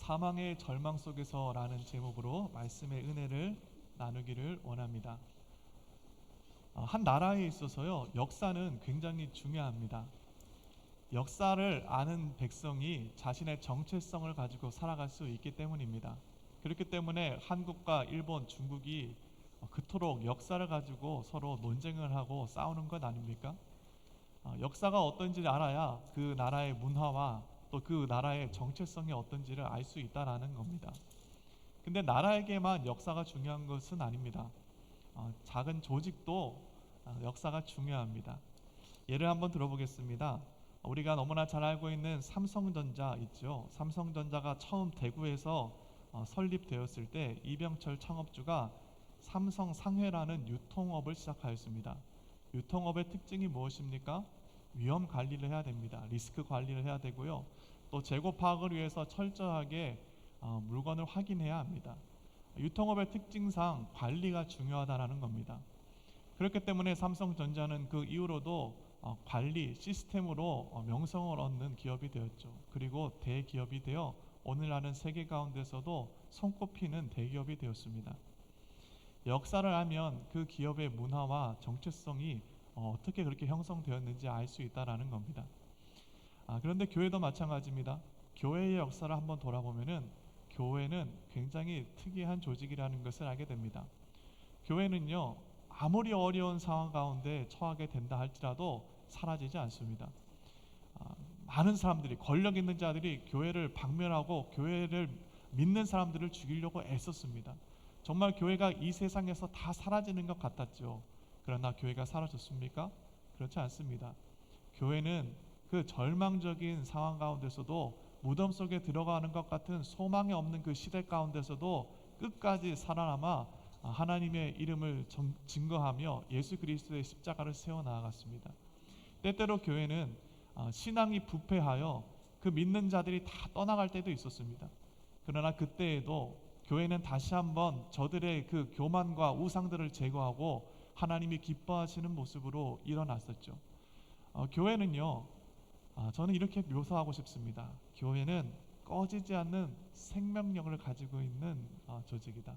사망의 절망 속에서라는 제목으로 말씀의 은혜를 나누기를 원합니다. 한 나라에 있어서요, 역사는 굉장히 중요합니다. 역사를 아는 백성이 자신의 정체성을 가지고 살아갈 수 있기 때문입니다. 그렇기 때문에 한국과 일본, 중국이 그토록 역사를 가지고 서로 논쟁을 하고 싸우는 것 아닙니까? 역사가 어떤지 알아야 그 나라의 문화와 또 그 나라의 정체성이 어떤지를 알 수 있다라는 겁니다. 근데 나라에게만 역사가 중요한 것은 아닙니다. 작은 조직도 역사가 중요합니다. 예를 한번 들어보겠습니다. 우리가 너무나 잘 알고 있는 삼성전자 있죠. 삼성전자가 처음 대구에서 설립되었을 때 이병철 창업주가 삼성 상회라는 유통업을 시작하였습니다. 유통업의 특징이 무엇입니까? 위험 관리를 해야 됩니다. 리스크 관리를 해야 되고요. 또 재고 파악을 위해서 철저하게 물건을 확인해야 합니다. 유통업의 특징상 관리가 중요하다는 겁니다. 그렇기 때문에 삼성전자는 그 이후로도 관리 시스템으로 명성을 얻는 기업이 되었죠. 그리고 대기업이 되어 오늘날은 세계 가운데서도 손꼽히는 대기업이 되었습니다. 역사를 알면 그 기업의 문화와 정체성이 어떻게 그렇게 형성되었는지 알 수 있다라는 겁니다. 그런데 교회도 마찬가지입니다. 교회의 역사를 한번 돌아보면은 교회는 굉장히 특이한 조직이라는 것을 알게 됩니다. 교회는요, 아무리 어려운 상황 가운데 처하게 된다 할지라도 사라지지 않습니다. 많은 사람들이, 권력 있는 자들이 교회를 박멸하고 교회를 믿는 사람들을 죽이려고 애썼습니다. 정말 교회가 이 세상에서 다 사라지는 것 같았죠. 그러나 교회가 사라졌습니까? 그렇지 않습니다. 교회는 그 절망적인 상황 가운데서도 무덤 속에 들어가는 것 같은 소망이 없는 그 시대 가운데서도 끝까지 살아남아 하나님의 이름을 증거하며 예수 그리스도의 십자가를 세워 나아갔습니다. 때때로 교회는 신앙이 부패하여 그 믿는 자들이 다 떠나갈 때도 있었습니다. 그러나 그때에도 교회는 다시 한번 저들의 그 교만과 우상들을 제거하고 하나님이 기뻐하시는 모습으로 일어났었죠. 교회는요, 저는 이렇게 묘사하고 싶습니다. 교회는 꺼지지 않는 생명력을 가지고 있는 조직이다.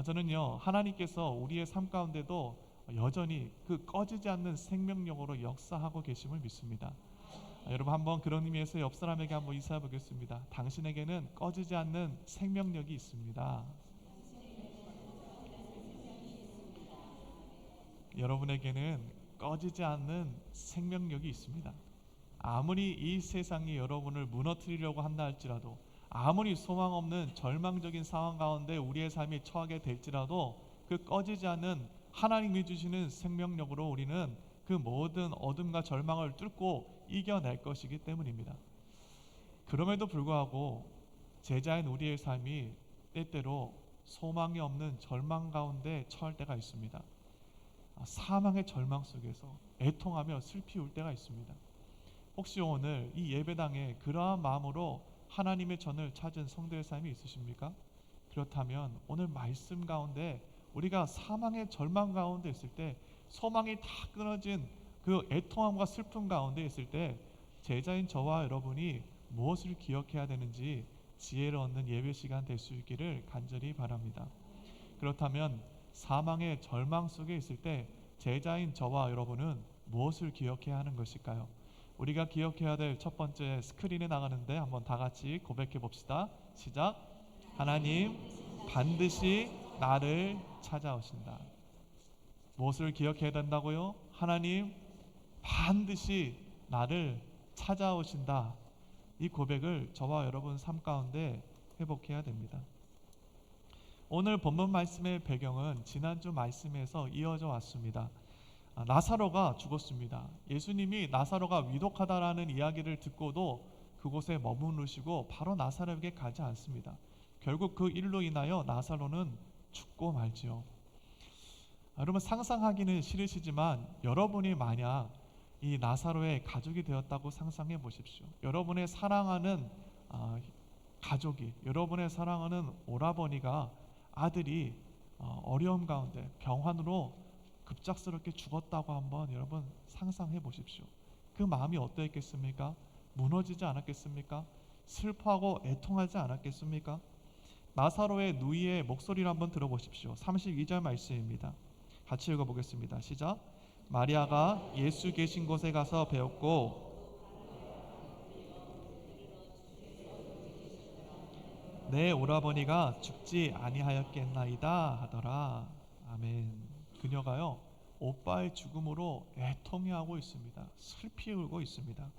저는요, 하나님께서 우리의 삶 가운데도 여전히 그 꺼지지 않는 생명력으로 역사하고 계심을 믿습니다. 여러분 한번 그런 의미에서 옆 사람에게 한번 인사해 보겠습니다. 당신에게는 꺼지지 않는 생명력이 있습니다. 여러분에게는 꺼지지 않는 생명력이 있습니다. 아무리 이 세상이 여러분을 무너뜨리려고 한다 할지라도, 아무리 소망 없는 절망적인 상황 가운데 우리의 삶이 처하게 될지라도 그 꺼지지 않는 하나님이 주시는 생명력으로 우리는 그 모든 어둠과 절망을 뚫고 이겨낼 것이기 때문입니다. 그럼에도 불구하고 제자인 우리의 삶이 때때로 소망이 없는 절망 가운데 처할 때가 있습니다. 사망의 절망 속에서 애통하며 슬피 울 때가 있습니다. 혹시 오늘 이 예배당에 그러한 마음으로 하나님의 전을 찾은 성도의 삶이 있으십니까? 그렇다면 오늘 말씀 가운데 우리가 사망의 절망 가운데 있을 때, 소망이 다 끊어진 그 애통함과 슬픔 가운데 있을 때 제자인 저와 여러분이 무엇을 기억해야 되는지 지혜를 얻는 예배 시간 될 수 있기를 간절히 바랍니다. 그렇다면 사망의 절망 속에 있을 때 제자인 저와 여러분은 무엇을 기억해야 하는 것일까요? 우리가 기억해야 될 첫 번째, 스크린에 나가는데 한번 다 같이 고백해 봅시다. 시작. 하나님 반드시 나를 찾아오신다. 무엇을 기억해야 된다고요? 하나님 반드시 나를 찾아오신다. 이 고백을 저와 여러분 삶 가운데 회복해야 됩니다. 오늘 본문 말씀의 배경은 지난주 말씀에서 이어져 왔습니다. 나사로가 죽었습니다. 예수님이 나사로가 위독하다라는 이야기를 듣고도 그곳에 머무르시고 바로 나사로에게 가지 않습니다. 결국 그 일로 인하여 나사로는 죽고 말지요. 여러분 상상하기는 싫으시지만 여러분이 만약 이 나사로의 가족이 되었다고 상상해 보십시오. 여러분의 사랑하는 가족이, 여러분의 사랑하는 오라버니가, 아들이 어려움 가운데 병환으로 급작스럽게 죽었다고 한번 여러분 상상해 보십시오. 그 마음이 어떠했겠습니까? 무너지지 않았겠습니까? 슬퍼하고 애통하지 않았겠습니까? 나사로의 누이의 목소리를 한번 들어보십시오. 32절 말씀입니다. 같이 읽어보겠습니다. 시작. 마리아가 예수 계신 곳에 가서 배웠고 내 오라버니가 죽지 아니하였겠나이다 하더라. 아멘. 그녀가요 오빠의 죽음으로 애통해하고 있습니다. 슬피 울고 있습니다.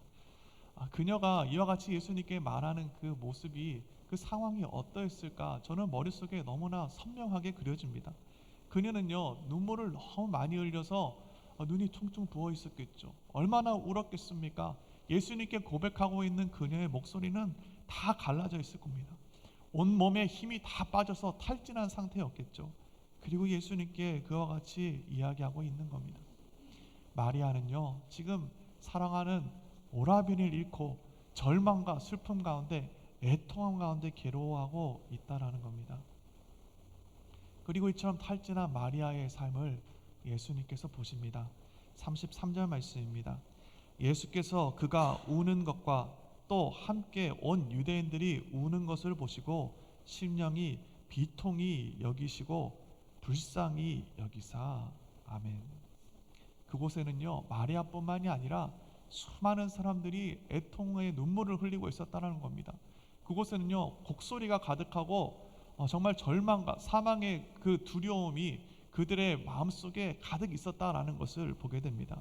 그녀가 이와 같이 예수님께 말하는 그 모습이, 그 상황이 어떠했을까? 저는 머릿속에 너무나 선명하게 그려집니다. 그녀는요 눈물을 너무 많이 흘려서 눈이 퉁퉁 부어 있었겠죠. 얼마나 울었겠습니까? 예수님께 고백하고 있는 그녀의 목소리는 다 갈라져 있을 겁니다. 온몸에 힘이 다 빠져서 탈진한 상태였겠죠. 그리고 예수님께 그와 같이 이야기하고 있는 겁니다. 마리아는요 지금 사랑하는 오라비를 잃고 절망과 슬픔 가운데, 애통함 가운데 괴로워하고 있다라는 겁니다. 그리고 이처럼 탈진한 마리아의 삶을 예수님께서 보십니다. 33절 말씀입니다. 예수께서 그가 우는 것과 또 함께 온 유대인들이 우는 것을 보시고 심령이 비통히 여기시고 불쌍히 여기사. 아멘. 그곳에는요 마리아뿐만이 아니라 수많은 사람들이 애통의 눈물을 흘리고 있었다는 겁니다. 그곳에는요 곡소리가 가득하고 정말 절망과 사망의 그 두려움이 그들의 마음속에 가득 있었다라는 것을 보게 됩니다.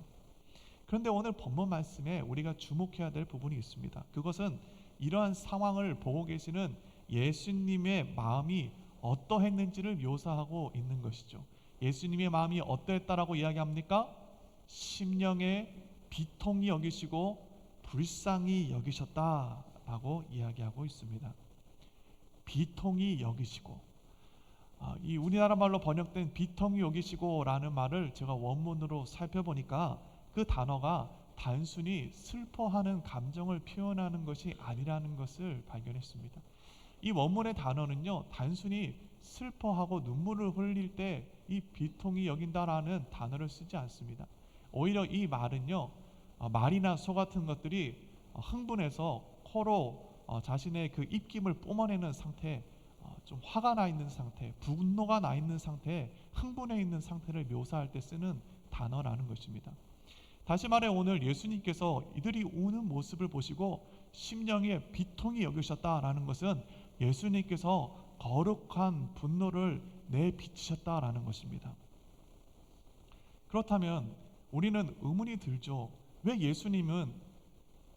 그런데 오늘 본문 말씀에 우리가 주목해야 될 부분이 있습니다. 그것은 이러한 상황을 보고 계시는 예수님의 마음이 어떠했는지를 묘사하고 있는 것이죠. 예수님의 마음이 어떠했다라고 이야기합니까? 심령에 비통히 여기시고 불쌍히 여기셨다라고 이야기하고 있습니다. 비통히 여기시고, 이 우리나라 말로 번역된 비통히 여기시고라는 말을 제가 원문으로 살펴보니까 그 단어가 단순히 슬퍼하는 감정을 표현하는 것이 아니라는 것을 발견했습니다. 이 원문의 단어는요 단순히 슬퍼하고 눈물을 흘릴 때 이 비통히 여긴다라는 단어를 쓰지 않습니다. 오히려 이 말은요 말이나 소 같은 것들이 흥분해서 코로 자신의 그 입김을 뿜어내는 상태, 좀 화가 나 있는 상태, 분노가 나 있는 상태, 흥분해 있는 상태를 묘사할 때 쓰는 단어라는 것입니다. 다시 말해 오늘 예수님께서 이들이 우는 모습을 보시고 심령에 비통히 여기셨다라는 것은 예수님께서 거룩한 분노를 내비치셨다라는 것입니다. 그렇다면 우리는 의문이 들죠. 왜 예수님은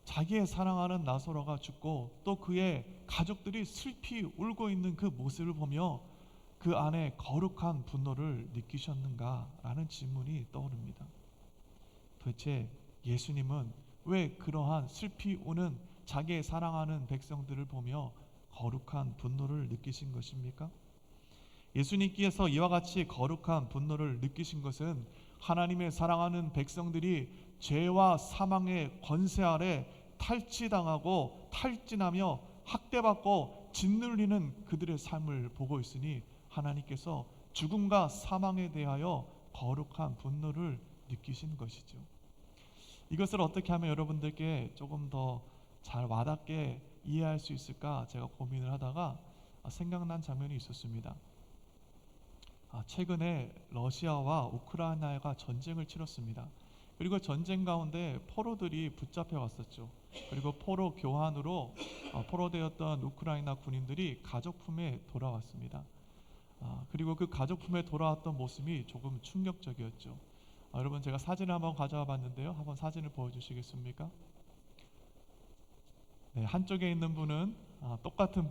자기의 사랑하는 나사로가 죽고 또 그의 가족들이 슬피 울고 있는 그 모습을 보며 그 안에 거룩한 분노를 느끼셨는가라는 질문이 떠오릅니다. 도대체 예수님은 왜 그러한 슬피 우는 자기의 사랑하는 백성들을 보며 거룩한 분노를 느끼신 것입니까? 예수님께서 이와 같이 거룩한 분노를 느끼신 것은 하나님의 사랑하는 백성들이 죄와 사망의 권세 아래 탈취당하고 탈진하며 학대받고 짓눌리는 그들의 삶을 보고 있으니 하나님께서 죽음과 사망에 대하여 거룩한 분노를 느끼신 것이죠. 이것을 어떻게 하면 여러분들께 조금 더 잘 와닿게 이해할 수 있을까 제가 고민을 하다가 생각난 장면이 있었습니다. 최근에 러시아와 우크라이나가 전쟁을 치렀습니다. 그리고 전쟁 가운데 포로들이 붙잡혀 왔었죠. 그리고 포로 교환으로 포로되었던 우크라이나 군인들이 가족품에 돌아왔습니다. 그리고 그 가족품에 돌아왔던 모습이 조금 충격적이었죠. 여러분 제가 사진을 한번 가져와 봤는데요. 한번 사진을 보여주시겠습니까? 네, 한쪽에 있는 분은 똑같은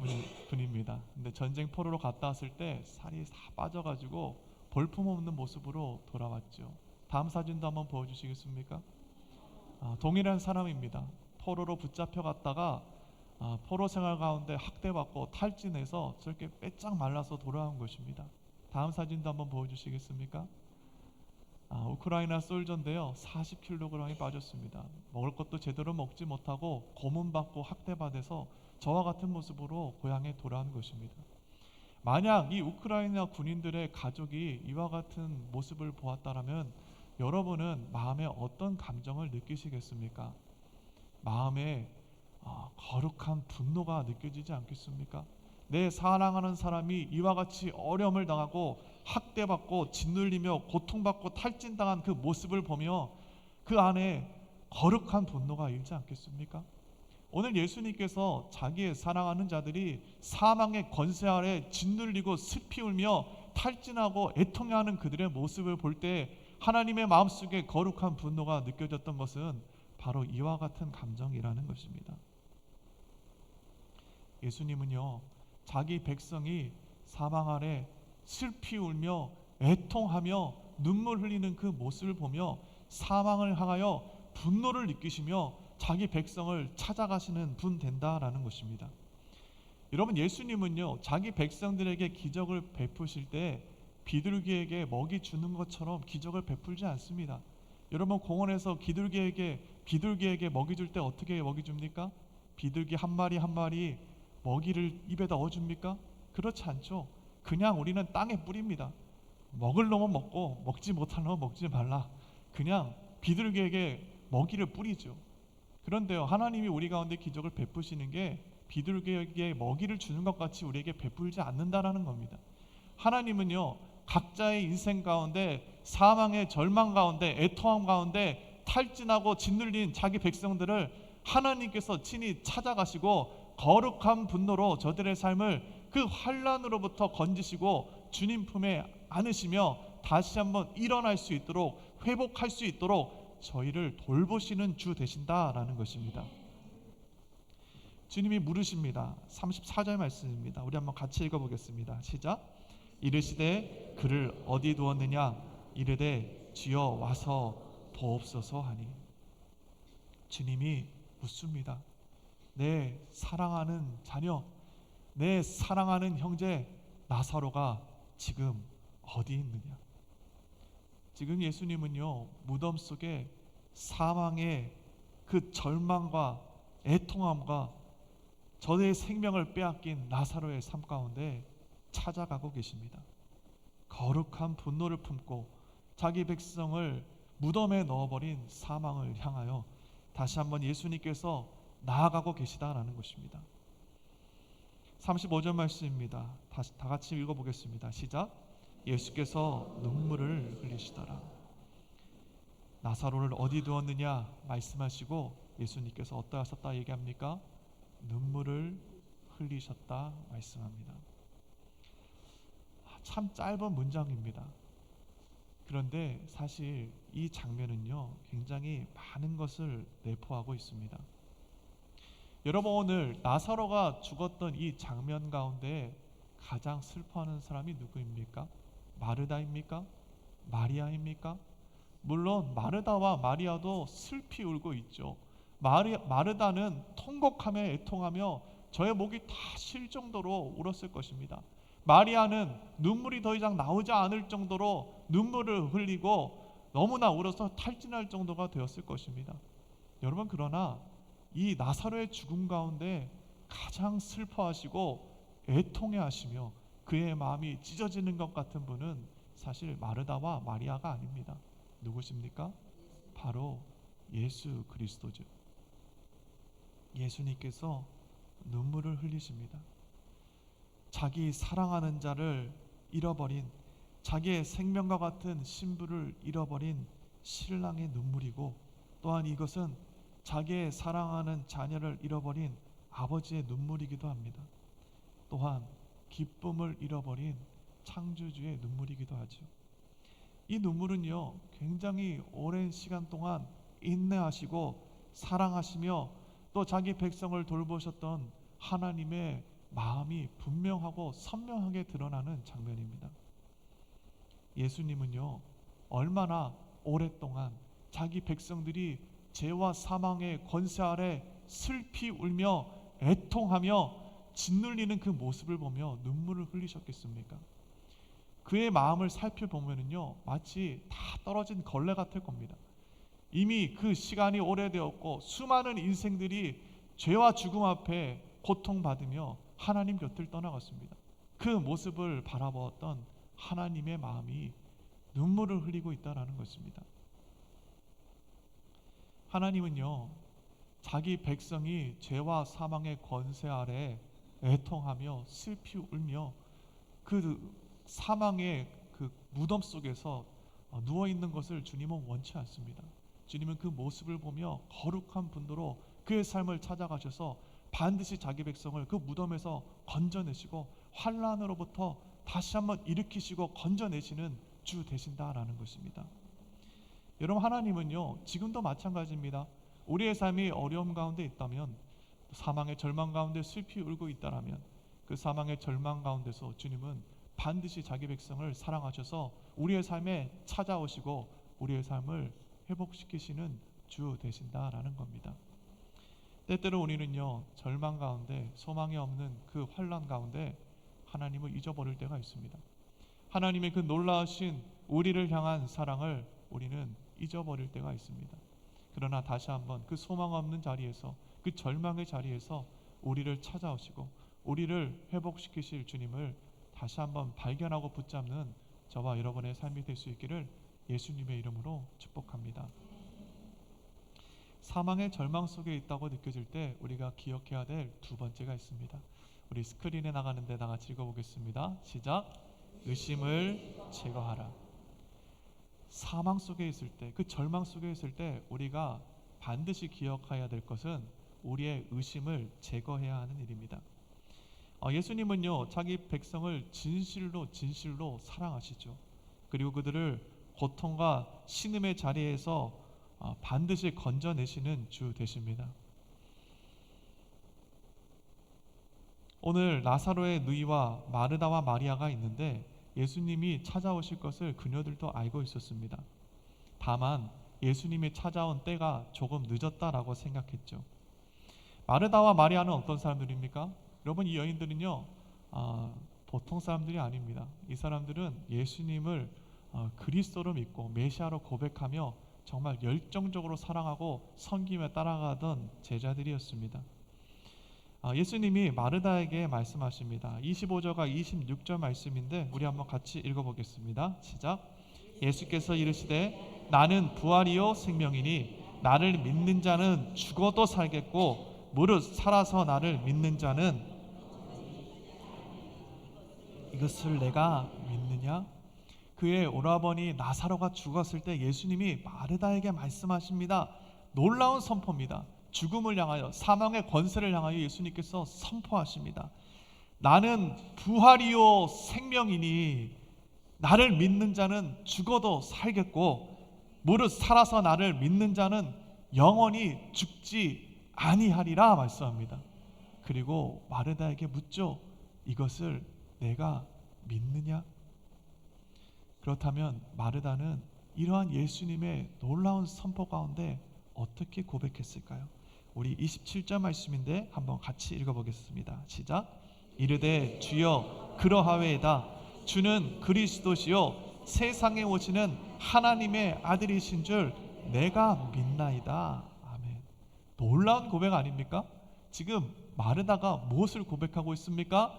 분입니다. 근데 전쟁 포로로 갔다 왔을 때 살이 다 빠져가지고 볼품없는 모습으로 돌아왔죠. 다음 사진도 한번 보여주시겠습니까? 동일한 사람입니다. 포로로 붙잡혀 갔다가 포로 생활 가운데 학대받고 탈진해서 저렇게 빼짝 말라서 돌아온 것입니다. 다음 사진도 한번 보여주시겠습니까? 우크라이나 솔저인데요. 40kg이 빠졌습니다. 먹을 것도 제대로 먹지 못하고 고문받고 학대받아서 저와 같은 모습으로 고향에 돌아온 것입니다. 만약 이 우크라이나 군인들의 가족이 이와 같은 모습을 보았다면 여러분은 마음에 어떤 감정을 느끼시겠습니까? 마음에 거룩한 분노가 느껴지지 않겠습니까? 내 사랑하는 사람이 이와 같이 어려움을 당하고 학대받고 짓눌리며 고통받고 탈진당한 그 모습을 보며 그 안에 거룩한 분노가 일지 않겠습니까? 오늘 예수님께서 자기의 사랑하는 자들이 사망의 권세 아래 짓눌리고 슬피 울며 탈진하고 애통해하는 그들의 모습을 볼 때 하나님의 마음속에 거룩한 분노가 느껴졌던 것은 바로 이와 같은 감정이라는 것입니다. 예수님은요, 자기 백성이 사망 아래 슬피 울며 애통하며 눈물 흘리는 그 모습을 보며 사망을 향하여 분노를 느끼시며 자기 백성을 찾아가시는 분 된다라는 것입니다. 여러분, 예수님은요, 자기 백성들에게 기적을 베푸실 때 비둘기에게 먹이 주는 것처럼 기적을 베풀지 않습니다. 여러분, 공원에서 비둘기에게 먹이 줄 때 어떻게 먹이 줍니까? 비둘기 한 마리 한 마리 먹이를 입에다 넣어줍니까? 그렇지 않죠. 그냥 우리는 땅에 뿌립니다. 먹을 놈은 먹고 먹지 못할 놈은 먹지 말라. 그냥 비둘기에게 먹이를 뿌리죠. 그런데요, 하나님이 우리 가운데 기적을 베푸시는 게 비둘기에게 먹이를 주는 것 같이 우리에게 베풀지 않는다라는 겁니다. 하나님은요, 각자의 인생 가운데 사망의 절망 가운데 애통함 가운데 탈진하고 짓눌린 자기 백성들을 하나님께서 친히 찾아가시고 거룩한 분노로 저들의 삶을 그 환난으로부터 건지시고 주님 품에 안으시며 다시 한번 일어날 수 있도록 회복할 수 있도록 저희를 돌보시는 주 되신다라는 것입니다. 주님이 물으십니다. 34절 말씀입니다. 우리 한번 같이 읽어보겠습니다. 시작. 이르시되 그를 어디 두었느냐 이르되 주여 와서 보옵소서 하니. 주님이 묻습니다. 내 사랑하는 자녀, 내 사랑하는 형제 나사로가 지금 어디 있느냐. 지금 예수님은요, 무덤 속에 사망의 그 절망과 애통함과 저의 생명을 빼앗긴 나사로의 삶 가운데 찾아가고 계십니다. 거룩한 분노를 품고 자기 백성을 무덤에 넣어버린 사망을 향하여 다시 한번 예수님께서 나아가고 계시다라는 것입니다. 35절 말씀입니다. 다 같이 읽어보겠습니다. 시작. 예수께서 눈물을 흘리시더라. 나사로를 어디 두었느냐 말씀하시고 예수님께서 어디다 하셨다 얘기합니까? 눈물을 흘리셨다 말씀합니다. 참 짧은 문장입니다. 그런데 사실 이 장면은요, 굉장히 많은 것을 내포하고 있습니다. 여러분, 오늘 나사로가 죽었던 이 장면 가운데 가장 슬퍼하는 사람이 누구입니까? 마르다입니까? 마리아입니까? 물론 마르다와 마리아도 슬피 울고 있죠. 마르다는 통곡하며 애통하며 저의 목이 다 쉴 정도로 울었을 것입니다. 마리아는 눈물이 더 이상 나오지 않을 정도로 눈물을 흘리고 너무나 울어서 탈진할 정도가 되었을 것입니다. 여러분, 그러나 이 나사로의 죽음 가운데 가장 슬퍼하시고 애통해하시며 그의 마음이 찢어지는 것 같은 분은 사실 마르다와 마리아가 아닙니다. 누구십니까? 바로 예수 그리스도죠. 예수님께서 눈물을 흘리십니다. 자기 사랑하는 자를 잃어버린, 자기의 생명과 같은 신부를 잃어버린 신랑의 눈물이고, 또한 이것은 자기의 사랑하는 자녀를 잃어버린 아버지의 눈물이기도 합니다. 또한 기쁨을 잃어버린 창조주의 눈물이기도 하죠. 이 눈물은요, 굉장히 오랜 시간 동안 인내하시고 사랑하시며 또 자기 백성을 돌보셨던 하나님의 마음이 분명하고 선명하게 드러나는 장면입니다. 예수님은요, 얼마나 오랫동안 자기 백성들이 죄와 사망의 권세 아래 슬피 울며 애통하며 짓눌리는 그 모습을 보며 눈물을 흘리셨겠습니까? 그의 마음을 살펴보면요, 마치 다 떨어진 걸레 같을 겁니다. 이미 그 시간이 오래되었고 수많은 인생들이 죄와 죽음 앞에 고통받으며 하나님 곁을 떠나갔습니다. 그 모습을 바라보았던 하나님의 마음이 눈물을 흘리고 있다라는 것입니다. 하나님은요, 자기 백성이 죄와 사망의 권세 아래 애통하며 슬피 울며 그 사망의 그 무덤 속에서 누워 있는 것을 주님은 원치 않습니다. 주님은 그 모습을 보며 거룩한 분노로 그의 삶을 찾아가셔서 반드시 자기 백성을 그 무덤에서 건져내시고 환난으로부터 다시 한번 일으키시고 건져내시는 주 되신다라는 것입니다. 여러분, 하나님은요 지금도 마찬가지입니다. 우리의 삶이 어려움 가운데 있다면, 사망의 절망 가운데 슬피 울고 있다라면, 그 사망의 절망 가운데서 주님은 반드시 자기 백성을 사랑하셔서 우리의 삶에 찾아오시고 우리의 삶을 회복시키시는 주 되신다라는 겁니다. 때때로 우리는요 절망 가운데, 소망이 없는 그 환난 가운데 하나님을 잊어버릴 때가 있습니다. 하나님의 그 놀라우신 우리를 향한 사랑을 우리는 잊어버릴 때가 있습니다. 그러나 다시 한번 그 소망 없는 자리에서, 그 절망의 자리에서 우리를 찾아오시고 우리를 회복시키실 주님을 다시 한번 발견하고 붙잡는 저와 여러분의 삶이 될 수 있기를 예수님의 이름으로 축복합니다. 사망의 절망 속에 있다고 느껴질 때 우리가 기억해야 될 두 번째가 있습니다. 우리 스크린에 나가는데 다 같이 읽어보겠습니다. 시작. 의심을 제거하라. 사망 속에 있을 때, 그 절망 속에 있을 때 우리가 반드시 기억해야 될 것은 우리의 의심을 제거해야 하는 일입니다. 예수님은요 자기 백성을 진실로 사랑하시죠. 그리고 그들을 고통과 신음의 자리에서 반드시 건져내시는 주 되십니다. 오늘 나사로의 누이와 마르다와 마리아가 있는데 예수님이 찾아오실 것을 그녀들도 알고 있었습니다. 다만 예수님이 찾아온 때가 조금 늦었다라고 생각했죠. 마르다와 마리아는 어떤 사람들입니까? 여러분, 이 여인들은요 보통 사람들이 아닙니다. 이 사람들은 예수님을 그리스도로 믿고 메시아로 고백하며 정말 열정적으로 사랑하고 섬기며 따라가던 제자들이었습니다. 예수님이 마르다에게 말씀하십니다. 25절과 26절 말씀인데 우리 한번 같이 읽어보겠습니다. 시작. 예수께서 이르시되 나는 부활이요 생명이니 나를 믿는 자는 죽어도 살겠고 무릇 살아서 나를 믿는 자는, 이것을 내가 믿느냐? 그의 오라버니 나사로가 죽었을 때 예수님이 마르다에게 말씀하십니다. 놀라운 선포입니다. 죽음을 향하여, 사망의 권세를 향하여 예수님께서 선포하십니다. 나는 부활이요 생명이니 나를 믿는 자는 죽어도 살겠고 무릇 살아서 나를 믿는 자는 영원히 죽지 아니하리라 말씀합니다. 그리고 마르다에게 묻죠. 이것을 내가 믿느냐? 그렇다면 마르다는 이러한 예수님의 놀라운 선포 가운데 어떻게 고백했을까요? 우리 27절 말씀인데 한번 같이 읽어보겠습니다. 시작. 이르되 주여 그러하외이다. 주는 그리스도시요 세상에 오시는 하나님의 아들이신 줄 내가 믿나이다. 아멘. 놀라운 고백 아닙니까? 지금 마르다가 무엇을 고백하고 있습니까?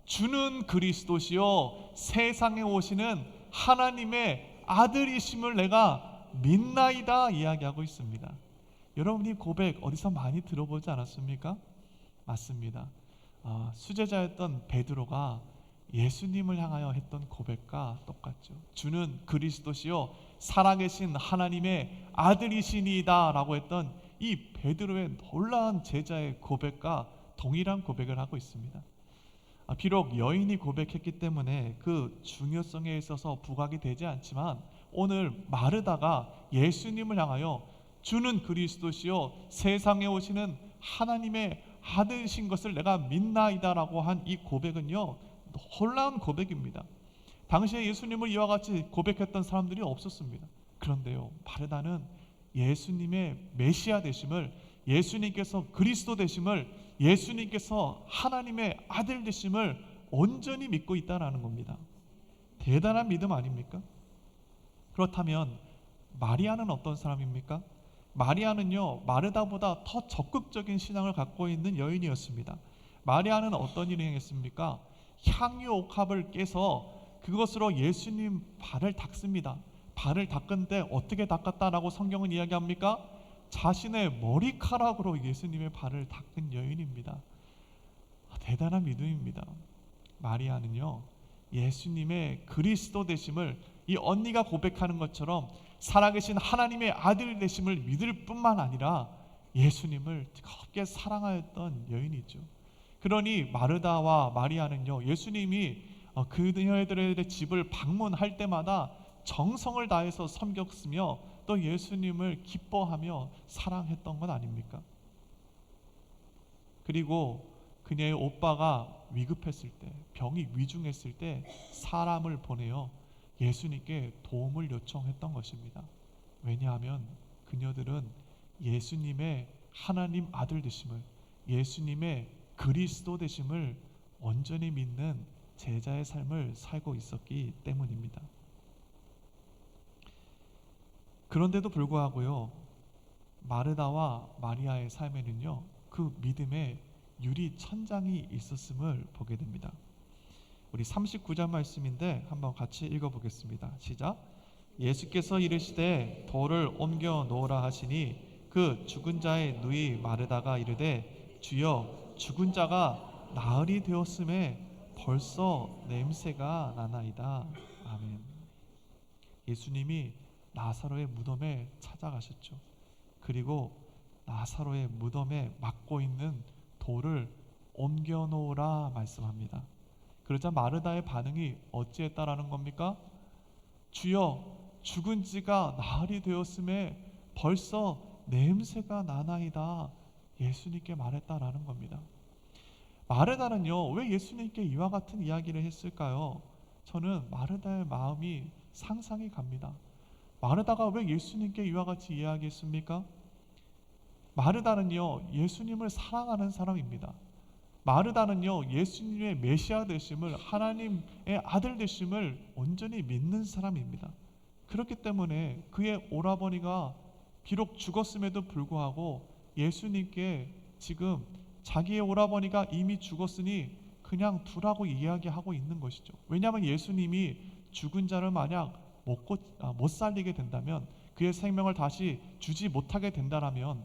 주는 그리스도시요 세상에 오시는 하나님의 아들이심을 내가 믿나이다 이야기하고 있습니다. 여러분, 이 고백 어디서 많이 들어보지 않았습니까? 맞습니다. 수제자였던 베드로가 예수님을 향하여 했던 고백과 똑같죠. 주는 그리스도시요 살아계신 하나님의 아들이시니이다 라고 했던 이 베드로의 놀라운 제자의 고백과 동일한 고백을 하고 있습니다. 비록 여인이 고백했기 때문에 그 중요성에 있어서 부각이 되지 않지만 오늘 마르다가 예수님을 향하여 주는 그리스도시요 세상에 오시는 하나님의 아들이신 것을 내가 믿나이다 라고 한 이 고백은요 놀라운 고백입니다. 당시에 예수님을 이와 같이 고백했던 사람들이 없었습니다. 그런데요 마르다는 예수님의 메시아 되심을, 예수님께서 그리스도 되심을, 예수님께서 하나님의 아들 되심을 온전히 믿고 있다는 겁니다. 대단한 믿음 아닙니까? 그렇다면 마리아는 어떤 사람입니까? 마리아는요 마르다보다 더 적극적인 신앙을 갖고 있는 여인이었습니다. 마리아는 어떤 일을 행했습니까? 향유 옥합을 깨서 그것으로 예수님 발을 닦습니다. 발을 닦은데 어떻게 닦았다라고 성경은 이야기합니까? 자신의 머리카락으로 예수님의 발을 닦은 여인입니다. 대단한 믿음입니다. 마리아는요, 예수님의 그리스도 되심을 이 언니가 고백하는 것처럼 살아계신 하나님의 아들 되심을 믿을 뿐만 아니라 예수님을 뜨겁게 사랑하였던 여인이죠. 그러니 마르다와 마리아는요, 예수님이 그녀들의 집을 방문할 때마다 정성을 다해서 섬겼으며 또 예수님을 기뻐하며 사랑했던 것 아닙니까? 그리고 그녀의 오빠가 위급했을 때, 병이 위중했을 때 사람을 보내어 예수님께 도움을 요청했던 것입니다. 왜냐하면 그녀들은 예수님의 하나님 아들 되심을, 예수님의 그리스도 되심을 온전히 믿는 제자의 삶을 살고 있었기 때문입니다. 그런데도 불구하고요, 마르다와 마리아의 삶에는요, 그 믿음의 유리천장이 있었음을 보게 됩니다. 우리 39절 말씀인데 한번 같이 읽어보겠습니다. 시작. 예수께서 이르시되 돌을 옮겨 놓으라 하시니 그 죽은 자의 누이 마르다가 이르되 주여 죽은 자가 나흘이 되었음에 벌써 냄새가 나나이다. 아멘. 예수님이 나사로의 무덤에 찾아가셨죠. 그리고 나사로의 무덤에 막고 있는 돌을 옮겨 놓으라 말씀합니다. 그러자 마르다의 반응이 어찌했다라는 겁니까? 주여 죽은 지가 나흘이 되었음에 벌써 냄새가 나나이다. 예수님께 말했다라는 겁니다. 마르다는요, 왜 예수님께 이와 같은 이야기를 했을까요? 저는 마르다의 마음이 상상이 갑니다. 마르다가 왜 예수님께 이와 같이 이야기했습니까? 마르다는요, 예수님을 사랑하는 사람입니다. 마르다는요, 예수님의 메시아 되심을, 하나님의 아들 되심을 온전히 믿는 사람입니다. 그렇기 때문에 그의 오라버니가 비록 죽었음에도 불구하고 예수님께 지금 자기의 오라버니가 이미 죽었으니 그냥 두라고 이야기하고 있는 것이죠. 왜냐하면 예수님이 죽은 자를 만약 못 살리게 된다면, 그의 생명을 다시 주지 못하게 된다면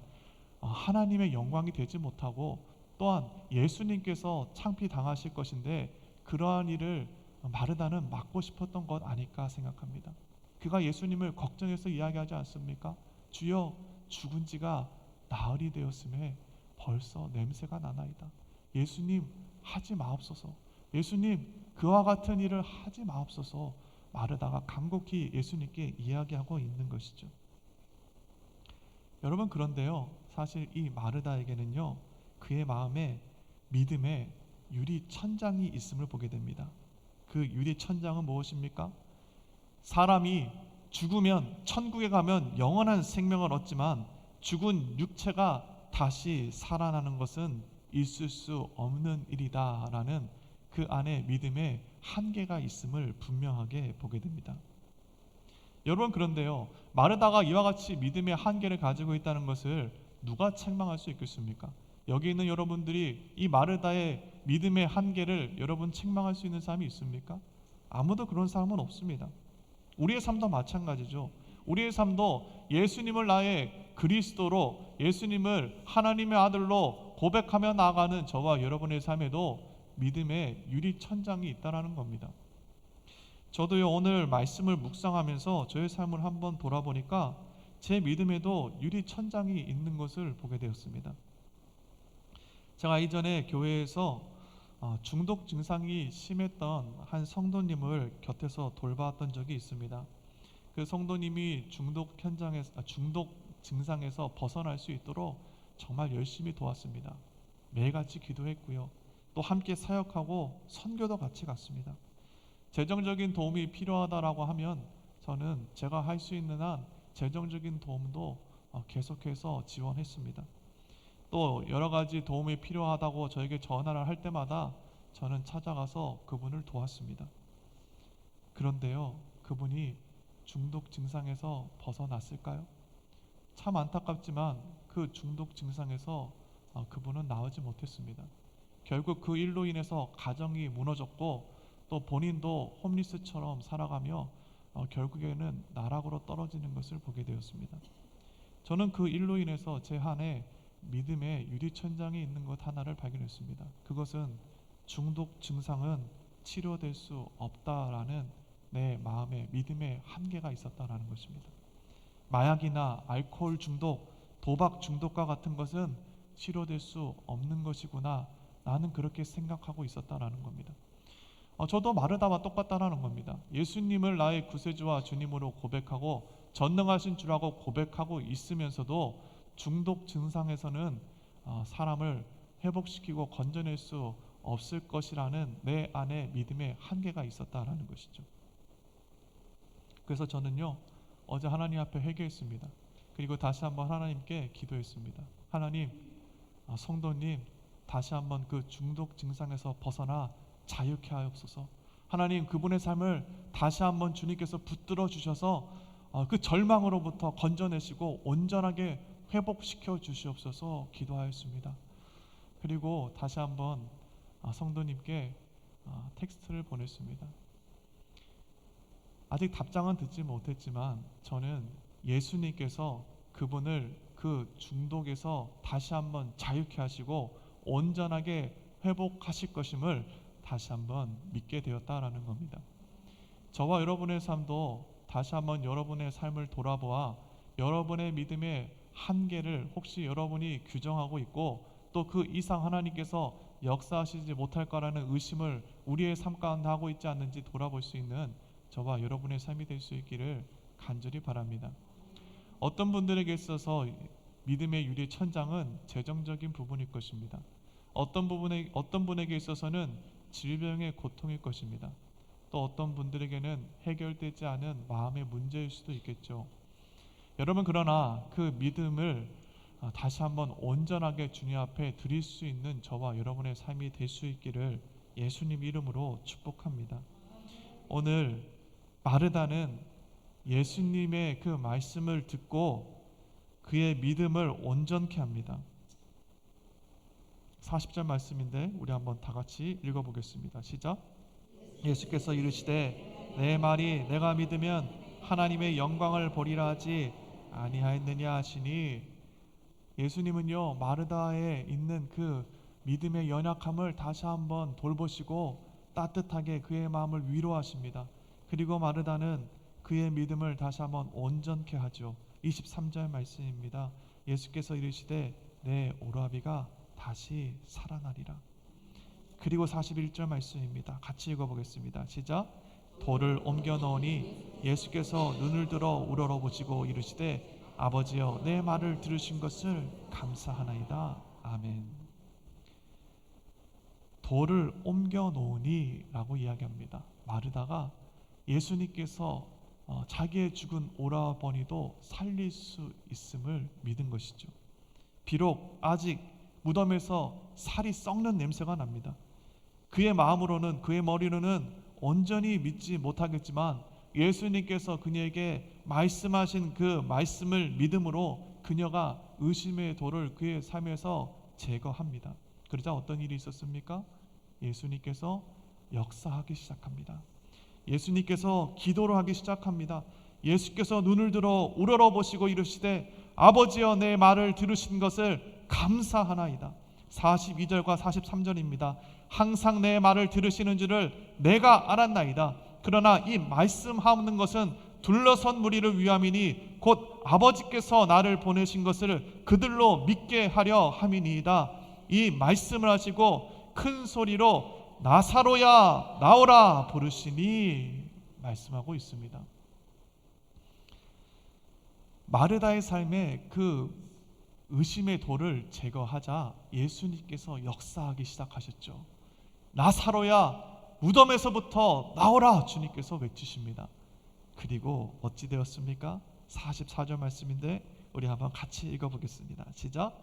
하나님의 영광이 되지 못하고 또한 예수님께서 창피당하실 것인데, 그러한 일을 마르다는 막고 싶었던 것 아닐까 생각합니다. 그가 예수님을 걱정해서 이야기하지 않습니까? 주여 죽은 지가 나흘이 되었음에 벌써 냄새가 나나이다. 예수님 하지 마옵소서. 예수님 그와 같은 일을 하지 마옵소서. 마르다가 간곡히 예수님께 이야기하고 있는 것이죠. 여러분, 그런데요, 사실 이 마르다에게는요, 그의 마음에 믿음의 유리천장이 있음을 보게 됩니다. 그 유리천장은 무엇입니까? 사람이 죽으면 천국에 가면 영원한 생명을 얻지만 죽은 육체가 다시 살아나는 것은 있을 수 없는 일이다라는 그 안에 믿음의 한계가 있음을 분명하게 보게 됩니다. 여러분, 그런데요, 마르다가 이와 같이 믿음의 한계를 가지고 있다는 것을 누가 책망할 수 있겠습니까? 여기 있는 여러분들이 이 마르다의 믿음의 한계를 여러분 책망할 수 있는 사람이 있습니까? 아무도 그런 사람은 없습니다. 우리의 삶도 마찬가지죠. 우리의 삶도 예수님을 나의 그리스도로, 예수님을 하나님의 아들로 고백하며 나아가는 저와 여러분의 삶에도 믿음의 유리천장이 있다라는 겁니다. 저도요, 오늘 말씀을 묵상하면서 저의 삶을 한번 돌아보니까 제 믿음에도 유리천장이 있는 것을 보게 되었습니다. 제가 이전에 교회에서 중독 증상이 심했던 한 성도님을 곁에서 돌봤던 적이 있습니다. 그 성도님이 중독 증상에서 벗어날 수 있도록 정말 열심히 도왔습니다. 매일같이 기도했고요. 또 함께 사역하고 선교도 같이 갔습니다. 재정적인 도움이 필요하다라고 하면 저는 제가 할 수 있는 한 재정적인 도움도 계속해서 지원했습니다. 또 여러 가지 도움이 필요하다고 저에게 전화를 할 때마다 저는 찾아가서 그분을 도왔습니다. 그런데요, 그분이 중독 증상에서 벗어났을까요? 참 안타깝지만 그 중독 증상에서 그분은 나오지 못했습니다. 결국 그 일로 인해서 가정이 무너졌고 또 본인도 홈리스처럼 살아가며 결국에는 나락으로 떨어지는 것을 보게 되었습니다. 저는 그 일로 인해서 제 안에 믿음의 유리천장이 있는 것 하나를 발견했습니다. 그것은 중독 증상은 치료될 수 없다라는 내 마음의 믿음의 한계가 있었다라는 것입니다. 마약이나 알코올 중독, 도박 중독과 같은 것은 치료될 수 없는 것이구나, 나는 그렇게 생각하고 있었다라는 겁니다. 저도 마르다와 똑같다라는 겁니다. 예수님을 나의 구세주와 주님으로 고백하고 전능하신 주라고 고백하고 있으면서도 중독 증상에서는 사람을 회복시키고 건져낼 수 없을 것이라는 내 안에 믿음의 한계가 있었다라는 것이죠. 그래서 저는요, 어제 하나님 앞에 회개했습니다. 그리고 다시 한번 하나님께 기도했습니다. 하나님, 성도님 다시 한번 그 중독 증상에서 벗어나 자유케 하옵소서. 하나님, 그분의 삶을 다시 한번 주님께서 붙들어 주셔서 그 절망으로부터 건져내시고 온전하게 회복시켜 주시옵소서 기도하였습니다. 그리고 다시 한번 성도님께 텍스트를 보냈습니다. 아직 답장은 듣지 못했지만 저는 예수님께서 그분을 그 중독에서 다시 한번 자유케 하시고 온전하게 회복하실 것임을 다시 한번 믿게 되었다라는 겁니다. 저와 여러분의 삶도 다시 한번 여러분의 삶을 돌아보아 여러분의 믿음의 한계를 혹시 여러분이 규정하고 있고 또 그 이상 하나님께서 역사하시지 못할 거라는 의심을 우리의 삶 가운데 하고 있지 않는지 돌아볼 수 있는 저와 여러분의 삶이 될 수 있기를 간절히 바랍니다. 어떤 분들에게 있어서 믿음의 유리 천장은 재정적인 부분일 것입니다. 어떤 분에게 있어서는 질병의 고통일 것입니다. 또 어떤 분들에게는 해결되지 않은 마음의 문제일 수도 있겠죠. 여러분, 그러나 그 믿음을 다시 한번 온전하게 주님 앞에 드릴 수 있는 저와 여러분의 삶이 될 수 있기를 예수님 이름으로 축복합니다. 오늘 마르다는 예수님의 그 말씀을 듣고 그의 믿음을 온전케 합니다. 40절 말씀인데 우리 한번 다 같이 읽어보겠습니다. 시작. 예수께서 이르시되 내 말이 내가 믿으면 하나님의 영광을 보리라 하지 아니하였느냐 하시니, 예수님은요, 마르다에 있는 그 믿음의 연약함을 다시 한번 돌보시고 따뜻하게 그의 마음을 위로하십니다. 그리고 마르다는 그의 믿음을 다시 한번 온전케 하죠. 23절 말씀입니다. 예수께서 이르시되 내 오라비가 다시 살아나리라. 그리고 41절 말씀입니다. 같이 읽어보겠습니다. 시작. 돌을 옮겨 넣으니 예수께서 눈을 들어 우러러보시고 이르시되 아버지여 내 말을 들으신 것을 감사하나이다. 아멘. 돌을 옮겨 놓으니 라고 이야기합니다. 마르다가 예수님께서 자기의 죽은 오라버니도 살릴 수 있음을 믿은 것이죠. 비록 아직 무덤에서 살이 썩는 냄새가 납니다. 그의 마음으로는, 그의 머리로는 온전히 믿지 못하겠지만 예수님께서 그녀에게 말씀하신 그 말씀을 믿음으로 그녀가 의심의 돌을 그의 삶에서 제거합니다. 그러자 어떤 일이 있었습니까? 예수님께서 역사하기 시작합니다. 예수님께서 기도를 하기 시작합니다. 예수께서 눈을 들어 우러러보시고 이르시되 아버지여 내 말을 들으신 것을 감사하나이다. 42절과 43절입니다. 항상 내 말을 들으시는 줄을 내가 알았나이다. 그러나 이 말씀하는 것은 둘러선 무리를 위함이니 곧 아버지께서 나를 보내신 것을 그들로 믿게 하려 함이니이다. 이 말씀을 하시고 큰 소리로 나사로야 나오라 부르시니 말씀하고 있습니다. 마르다의 삶에 그 의심의 돌을 제거하자 예수님께서 역사하기 시작하셨죠. 나사로야 무덤에서부터 나오라 주님께서 외치십니다. 그리고 어찌 되었습니까? 44절 말씀인데 우리 한번 같이 읽어보겠습니다. 시작.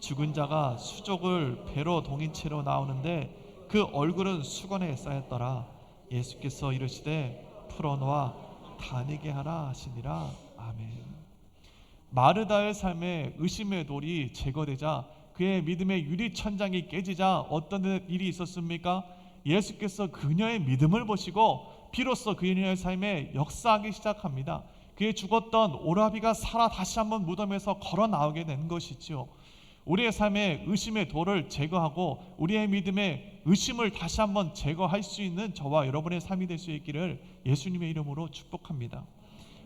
죽은 자가 수족을 배로 동인 채로 나오는데 그 얼굴은 수건에 쌓였더라. 예수께서 이르시되 풀어놓아 다니게 하라 하시니라. 아멘. 마르다의 삶에 의심의 돌이 제거되자 그의 믿음의 유리천장이 깨지자 어떤 일이 있었습니까? 예수께서 그녀의 믿음을 보시고 비로소 그녀의 삶에 역사하기 시작합니다. 그의 죽었던 오라비가 살아 다시 한번 무덤에서 걸어 나오게 된 것이지요. 우리의 삶에 의심의 돌을 제거하고 우리의 믿음의 의심을 다시 한번 제거할 수 있는 저와 여러분의 삶이 될 수 있기를 예수님의 이름으로 축복합니다.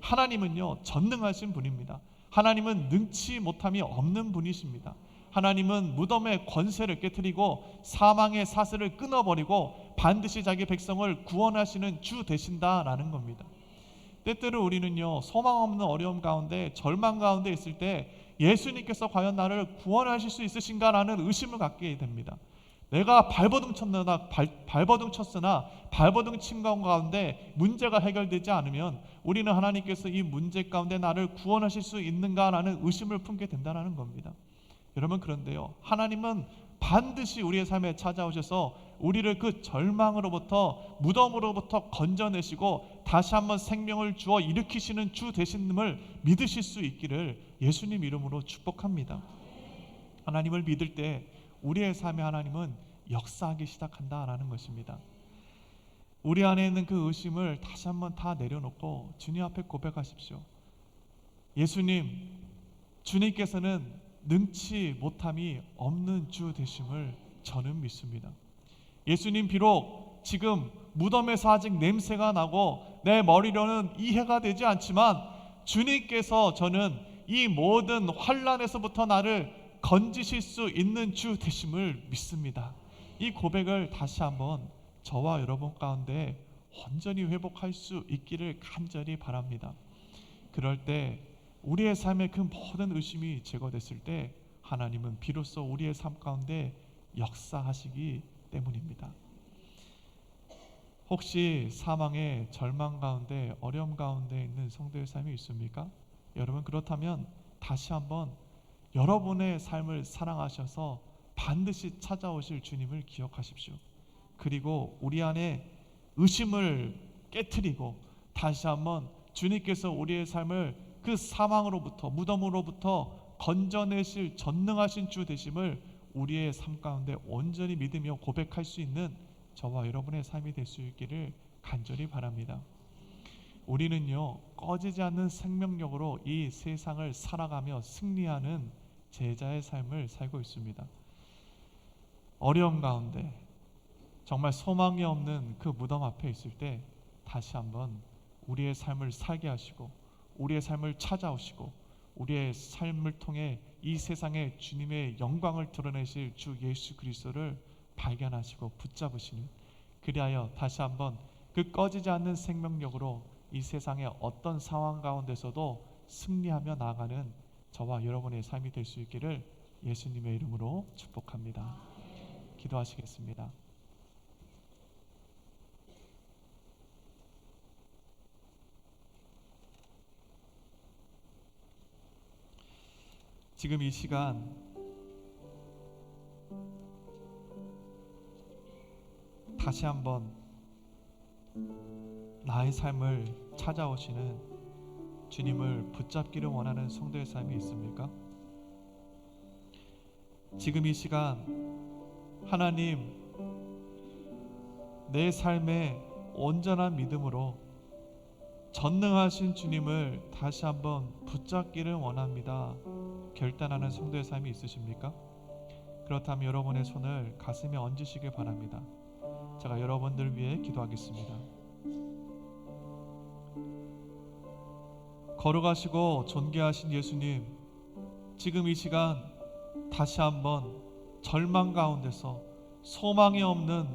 하나님은요, 전능하신 분입니다. 하나님은 능치 못함이 없는 분이십니다. 하나님은 무덤의 권세를 깨뜨리고 사망의 사슬을 끊어버리고 반드시 자기 백성을 구원하시는 주 되신다라는 겁니다. 때때로 우리는요, 소망 없는 어려움 가운데 절망 가운데 있을 때 예수님께서 과연 나를 구원하실 수 있으신가라는 의심을 갖게 됩니다. 내가 발버둥 쳤으나 발버둥 친 가운데 문제가 해결되지 않으면 우리는 하나님께서 이 문제 가운데 나를 구원하실 수 있는가라는 의심을 품게 된다는 겁니다. 여러분, 그런데요, 하나님은 반드시 우리의 삶에 찾아오셔서 우리를 그 절망으로부터, 무덤으로부터 건져내시고 다시 한번 생명을 주어 일으키시는 주 되심을 믿으실 수 있기를 예수님 이름으로 축복합니다. 하나님을 믿을 때 우리의 삶에 하나님은 역사하기 시작한다라는 것입니다. 우리 안에 있는 그 의심을 다시 한번 다 내려놓고 주님 앞에 고백하십시오. 예수님, 주님께서는 능치 못함이 없는 주 되심을 저는 믿습니다. 예수님, 비록 지금 무덤에서 아직 냄새가 나고 내 머리로는 이해가 되지 않지만 주님께서 저는 이 모든 환난에서부터 나를 건지실 수 있는 주 되심을 믿습니다. 이 고백을 다시 한번 저와 여러분 가운데 온전히 회복할 수 있기를 간절히 바랍니다. 그럴 때 우리의 삶의 그 모든 의심이 제거됐을 때 하나님은 비로소 우리의 삶 가운데 역사하시기 때문입니다. 혹시 사망의 절망 가운데, 어려움 가운데 있는 성도의 삶이 있습니까? 여러분, 그렇다면 다시 한번 여러분의 삶을 사랑하셔서 반드시 찾아오실 주님을 기억하십시오. 그리고 우리 안에 의심을 깨트리고 다시 한번 주님께서 우리의 삶을 그 사망으로부터, 무덤으로부터 건져내실 전능하신 주 되심을 우리의 삶 가운데 온전히 믿으며 고백할 수 있는 저와 여러분의 삶이 될 수 있기를 간절히 바랍니다. 우리는요, 꺼지지 않는 생명력으로 이 세상을 살아가며 승리하는 제자의 삶을 살고 있습니다. 어려움 가운데 정말 소망이 없는 그 무덤 앞에 있을 때 다시 한번 우리의 삶을 살게 하시고 우리의 삶을 찾아오시고 우리의 삶을 통해 이 세상에 주님의 영광을 드러내실 주 예수 그리스도를 발견하시고 붙잡으시는, 그리하여 다시 한번 그 꺼지지 않는 생명력으로 이 세상의 어떤 상황 가운데서도 승리하며 나아가는 저와 여러분의 삶이 될 수 있기를 예수님의 이름으로 축복합니다. 기도하시겠습니다. 지금 이 시간 다시 한번 나의 삶을 찾아오시는 주님을 붙잡기를 원하는 성도의 삶이 있습니까? 지금 이 시간 하나님, 내 삶의 온전한 믿음으로 전능하신 주님을 다시 한번 붙잡기를 원합니다. 결단하는 성도의 삶이 있으십니까? 그렇다면 여러분의 손을 가슴에 얹으시길 바랍니다. 제가 여러분들 위해 기도하겠습니다. 거룩하시고 존귀하신 예수님, 지금 이 시간 다시 한번 절망 가운데서 소망이 없는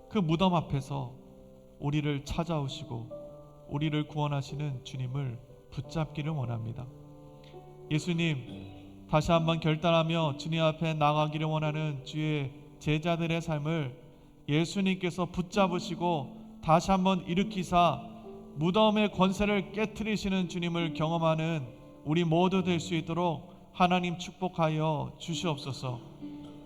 그 무덤 앞에서 우리를 찾아오시고 우리를 구원하시는 주님을 붙잡기를 원합니다. 예수님, 다시 한번 결단하며 주님 앞에 나가기를 원하는 주의 제자들의 삶을 예수님께서 붙잡으시고 다시 한번 일으키사 무덤의 권세를 깨트리시는 주님을 경험하는 우리 모두 될 수 있도록 하나님 축복하여 주시옵소서.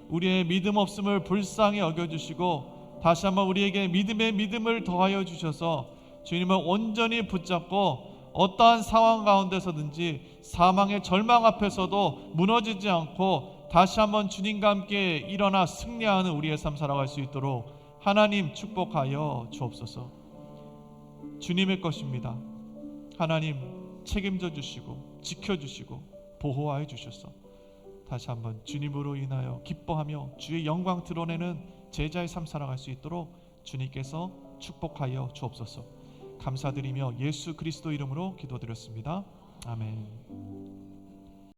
우리의 믿음 없음을 불쌍히 여겨주시고 다시 한번 우리에게 믿음의 믿음을 더하여 주셔서 주님을 온전히 붙잡고 어떠한 상황 가운데서든지 사망의 절망 앞에서도 무너지지 않고 다시 한번 주님과 함께 일어나 승리하는 우리의 삶 살아갈 수 있도록 하나님 축복하여 주옵소서. 주님의 것입니다. 하나님, 책임져 주시고 지켜주시고 보호하여 주셔서 다시 한번 주님으로 인하여 기뻐하며 주의 영광 드러내는 제자의 삶 살아갈 수 있도록 주님께서 축복하여 주옵소서. 감사드리며 예수 그리스도 이름으로 기도드렸습니다. 아멘.